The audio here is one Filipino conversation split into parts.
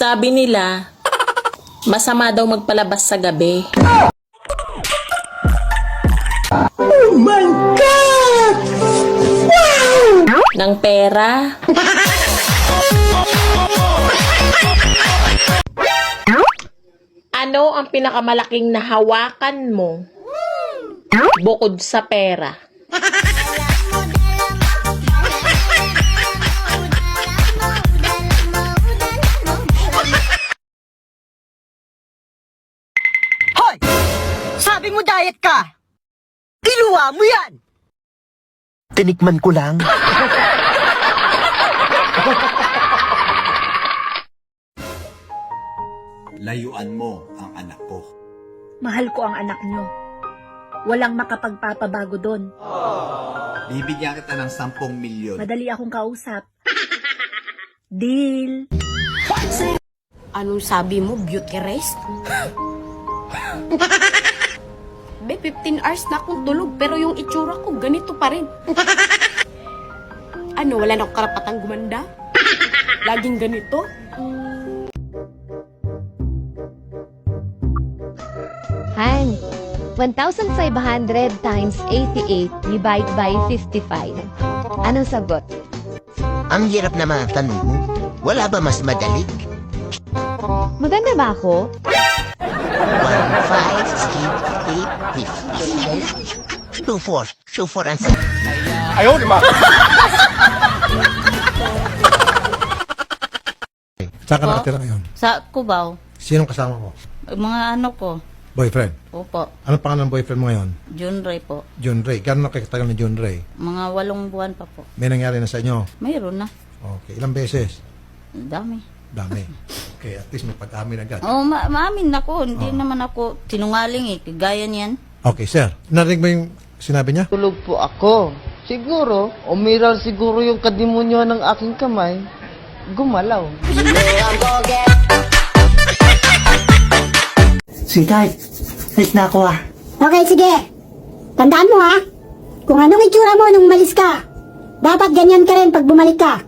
Sabi nila, masama daw magpalabas sa gabi. Oh my God! Wow! Ng pera. Ano ang pinakamalaking nahawakan mo bukod sa pera? Hoy! Sabi mo diet ka! Iluwa mo yan! Tinikman ko lang. Layuan mo ang anak ko. Mahal ko ang anak nyo. Walang makapagpapabago doon. Bibigyan kita ng 10 milyon. Madali akong kausap. Deal. Anong sabi mo? Beauty rest? Be, 15 hours na akong tulog, pero yung itsura ko, ganito pa rin. Ano, wala na akong karapatang gumanda? Laging ganito? Han, 1,500 times 88 divide by 55. Anong sagot? Ang hirap na mga tanong mo. Wala ba mas madali? Maganda ba ako? 1, 5, 6, 8, 50. 2, 4 and 6. Saan ka nakatira ngayon? Sa Cubao, Sinong kasama mo? mga ano ko, Boyfriend? opo, Anong pangalan ng boyfriend mo ngayon? June Ray po. John Ray. Gano'n na katagal ni John Ray? Mga 8 buwan pa po. May nangyari na sa inyo? Mayroon na. Okay. Ilang beses? Dami. Dami. Okay, at least may pag-amin agad. Oo, maamin ako. Hindi naman ako sinungaling eh. Gaya niyan. Okay, sir. Narinig mo yung sinabi niya? Tulog po ako. Siguro, umiral siguro yung kadimonyo ng aking kamay. Gumalaw. Sweetheart, alis na ako ah. Okay, sige. Tandaan mo ha, kung anong itsura mo nung umalis ka, dapat ganyan ka rin pag bumalik ka.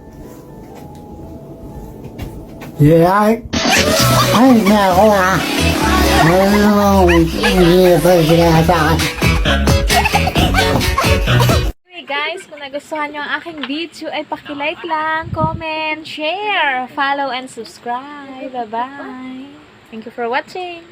Yeah. Ay, na ako ah. Ano, hindi pa sila sa akin. Hey guys, kung nagustuhan nyo ang aking video ay pakilike lang, comment, share, follow, and subscribe. Bye-bye. Thank you for watching.